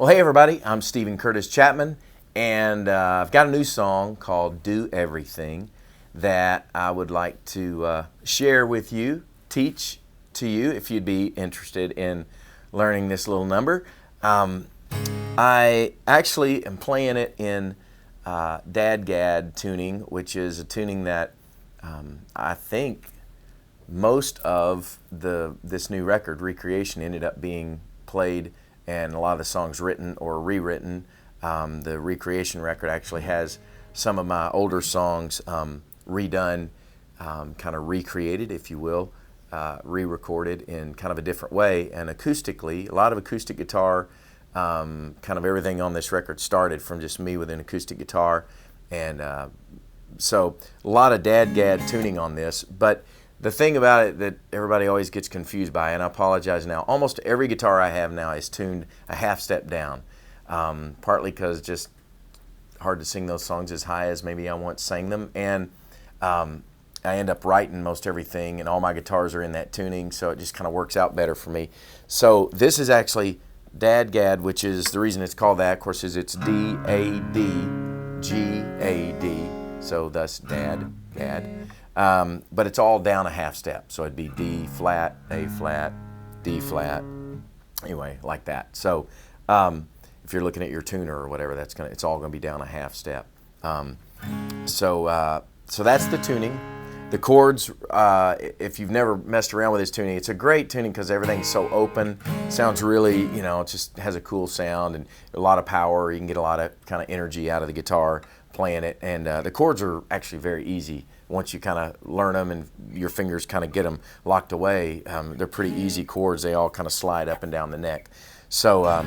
Well, hey everybody, I'm Stephen Curtis Chapman, and I've got a new song called Do Everything that I would like to share with you, teach to you if you'd be interested in learning this little number. I actually am playing it in Dad-Gad tuning, which is a tuning that I think most of this new record, Recreation, ended up being played, and a lot of the songs written or rewritten. The Recreation record actually has some of my older songs redone, kind of recreated, if you will, re-recorded in kind of a different way, and acoustically, a lot of acoustic guitar. Kind of everything on this record started from just me with an acoustic guitar, and so a lot of Dad-Gad tuning on this. But the thing about it that everybody always gets confused by, and I apologize now, almost every guitar I have now is tuned a half step down, partly because just hard to sing those songs as high as maybe I once sang them, and I end up writing most everything, and all my guitars are in that tuning, so it just kind of works out better for me. So this is actually Dad-Gad, which is the reason it's called that, of course, is it's D-A-D, G-A-D, so thus Dad-Gad. But it's all down a half step, so it'd be D flat, A flat, D flat, anyway, like that. So if you're looking at your tuner or whatever, it's all gonna be down a half step. So that's the tuning. The chords, if you've never messed around with this tuning, it's a great tuning because everything's so open. Sounds really, it just has a cool sound and a lot of power. You can get a lot of kind of energy out of the guitar playing it. And the chords are actually very easy once you kind of learn them and your fingers kind of get them locked away. They're pretty easy chords. They all kind of slide up and down the neck. So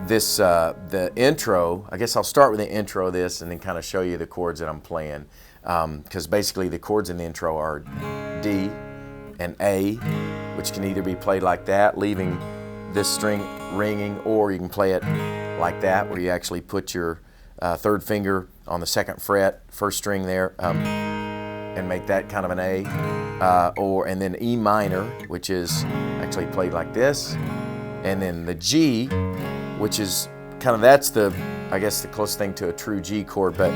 the intro, I guess I'll start with the intro of this and then kind of show you the chords that I'm playing. Because basically the chords in the intro are D and A, which can either be played like that, leaving this string ringing, or you can play it like that, where you actually put your third finger on the second fret, first string there, and make that kind of an A, and then E minor, which is actually played like this, and then the G, which is kind of, that's I guess the closest thing to a true G chord, but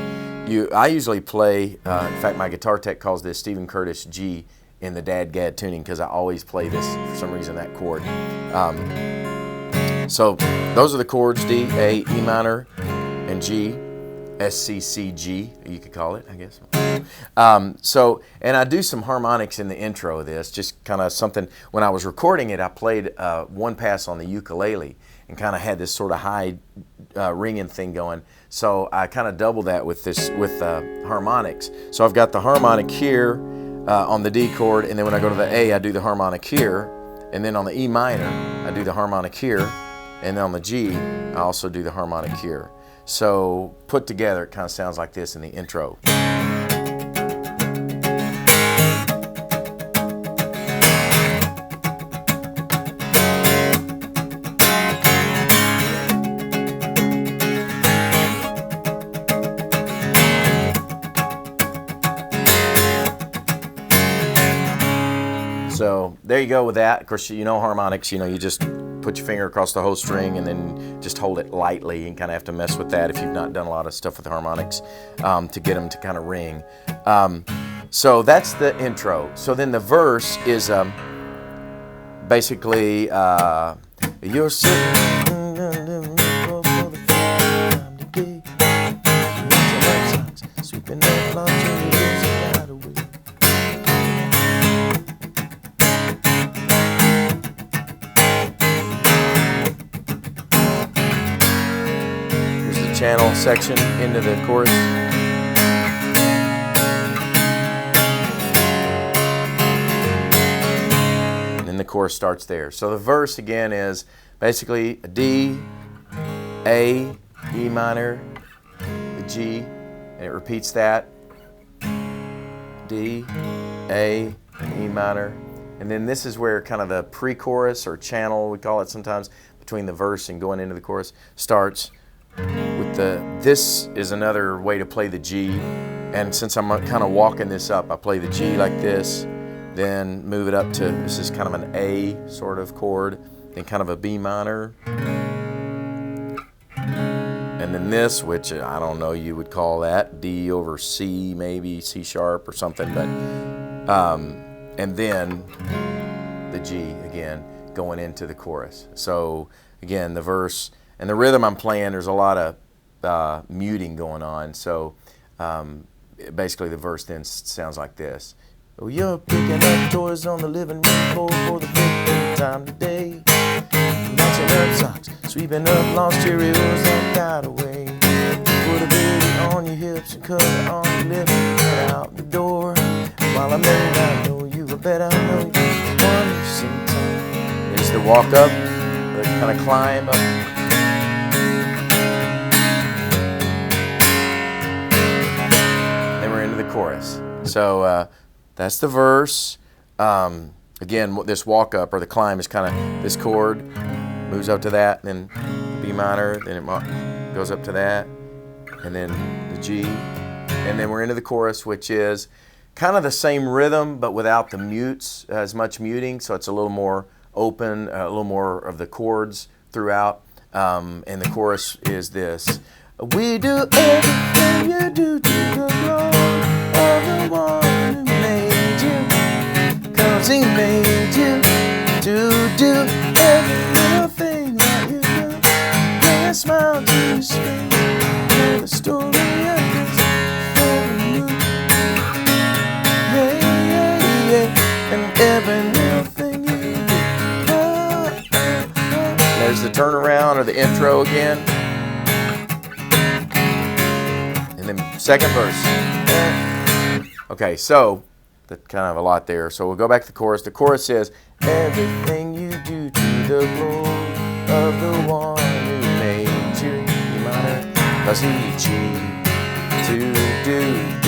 I usually play, in fact my guitar tech calls this Stephen Curtis G in the Dad-Gad tuning, because I always play this, for some reason, that chord. So those are the chords, D, A, E minor, and G, S, C, C, G, you could call it, I guess. And I do some harmonics in the intro of this, just kind of something. When I was recording it, I played one pass on the ukulele and kind of had this sort of high ringing thing going. So I kind of double that with harmonics. So I've got the harmonic here on the D chord, and then when I go to the A, I do the harmonic here, and then on the E minor, I do the harmonic here, and then on the G, I also do the harmonic here. So put together, it kind of sounds like this in the intro. So there you go with that. Of course, harmonics, you just put your finger across the whole string and then just hold it lightly, and kind of have to mess with that if you've not done a lot of stuff with harmonics to get them to kind of ring. So that's the intro. So then the verse is basically, you're sitting sweeping that laundry. Channel section into the chorus. And then the chorus starts there. So the verse again is basically a D, A, E minor, the G, and it repeats that. D, A, and E minor. And then this is where kind of the pre-chorus, or channel we call it sometimes, between the verse and going into the chorus starts. With this is another way to play the G, and since I'm kind of walking this up, I play the G like this, then move it up to, this is kind of an A sort of chord, then kind of a B minor, and then this, which I don't know, you would call that D over C, maybe C sharp or something, but and then the G again going into the chorus. So again, the verse and the rhythm I'm playing, there's a lot of muting going on. So basically the verse then sounds like this. Oh, you're picking up toys on the living room floor for the fifth time today. Matching up socks, sweeping up lost Cheerios that got away. Put a baby on your hips and cut it on your lips. Head out the door. While I'm married, I know you. I bet I know you. One sometime. There's the walk up, the kind of climb up. Then we're into the chorus. So that's the verse. Again, this walk up or the climb is kind of this chord moves up to that, then the B minor, then it goes up to that, and then the G, and then we're into the chorus, which is kind of the same rhythm but without the mutes, as much muting, so it's a little more open, a little more of the chords throughout, and the chorus is this. We do everything you do to the glory of the one who made you, 'cause he made you to do every little thing that you do. Bring a smile to his face, tell the story of this family. Yeah, yeah, yeah, and every little thing you do. Oh, oh, oh. There's the turnaround or the intro again. And then second verse. Okay, so that's kind of a lot there. So we'll go back to the chorus. The chorus says, everything you do to the glory of the one who made you. E minor, 'cause he G to do D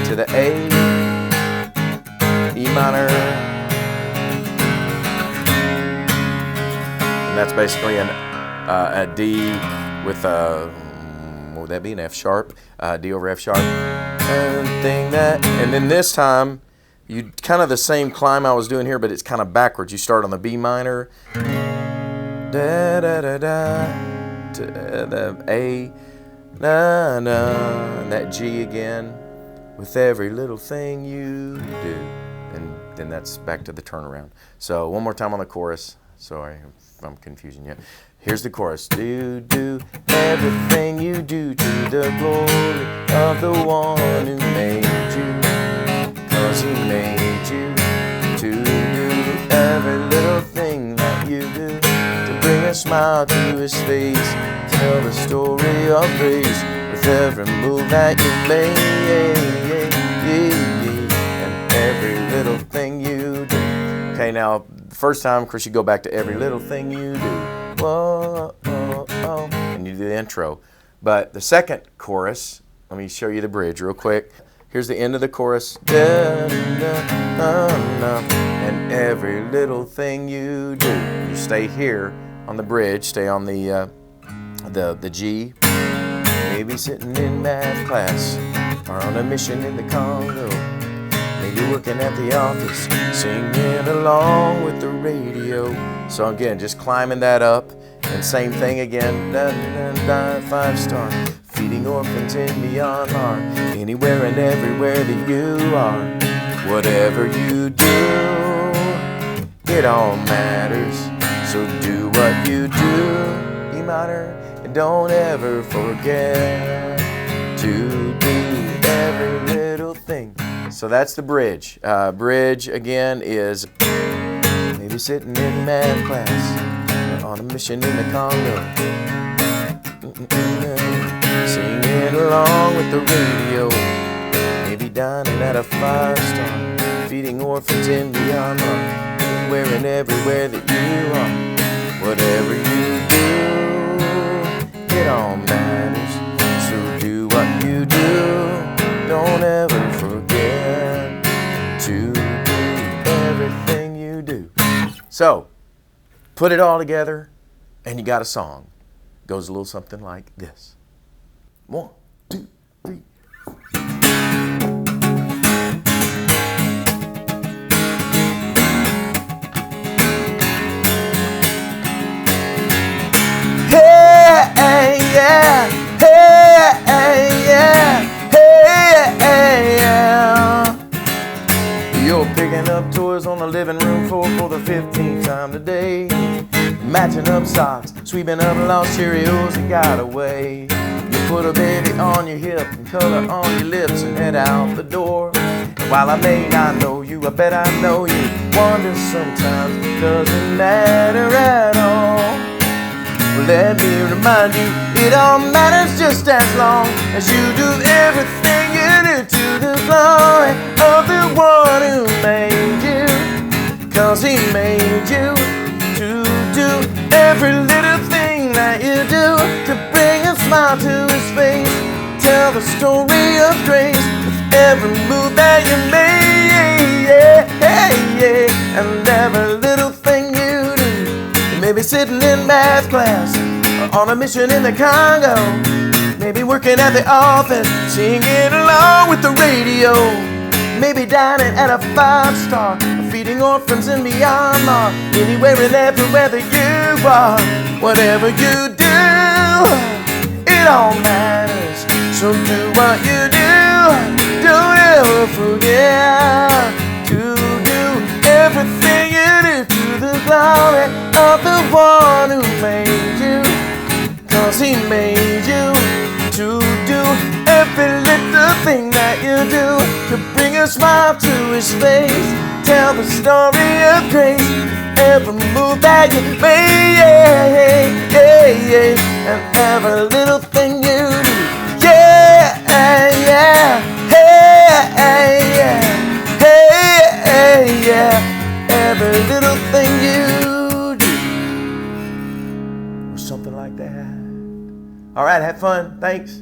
to the A, E minor. And that's basically a D with a, what would that be, an F sharp? D over F sharp. And then this time, you kind of the same climb I was doing here, but it's kind of backwards. You start on the B minor, da da da da, to the A, na na, and that G again, with every little thing you do, and then that's back to the turnaround. So one more time on the chorus. Sorry if I'm confusing you. Here's the chorus. Do everything you do to the glory of the one who made you, 'cause he made you to do every little thing that you do, to bring a smile to his face, tell the story of grace with every move that you make, and every little thing you do. Okay, now the first time, of course, you go back to every little thing you do. Whoa, oh, oh, and you do the intro. But the second chorus, let me show you the bridge real quick. Here's the end of the chorus. Da, da, da, da, and every little thing you do. You stay here on the bridge, stay on the G. Maybe sitting in math class, or on a mission in the Congo. Maybe working at the office, singing along with the radio. So again, just climbing that up, and same thing again, 5-star, feeding orphans in Myanmar, anywhere and everywhere that you are. Whatever you do, it all matters, so do what you do, E minor, and don't ever forget to do every little thing. So that's the bridge. Bridge again is maybe sitting in math class, on a mission in the Congo, singing along with the radio, maybe dining at a 5-star, feeding orphans in Myanmar, anywhere and everywhere that you are. Whatever you do, it all matters, so do what you do, don't ever forget to do everything you do. So, put it all together, and you got a song. Goes a little something like this. 1, 2, 3. Hey, yeah, hey, yeah, hey, yeah. You're picking up toys on the living room floor for the 15th time today. Matching up socks, sweeping up lost Cheerios that got away. You put a baby on your hip and color on your lips and head out the door. And while I may not know you, I bet I know you wonder sometimes. It doesn't matter at all. Well, let me remind you, it all matters just as long as you do everything you do to the glory of the one who made you. 'Cause he made you to do every little thing that you do to bring a smile to his face. Tell the story of grace with every move that you make, yeah. And every little thing you do. You may be sitting in math class or on a mission in the Congo, maybe working at the office, singing along with the radio. Maybe dining at a 5-star, feeding orphans in Myanmar. Anywhere and everywhere that you are, whatever you do, it all matters. So do what you do, don't ever forget to do everything you do to the glory of the one who made you. 'Cause he made you to do every little thing that you do to bring a smile to his face. Tell the story of grace, every move that you make, yeah. And every little thing you do, yeah, yeah. Every little thing you do, or something like that. All right, have fun. Thanks.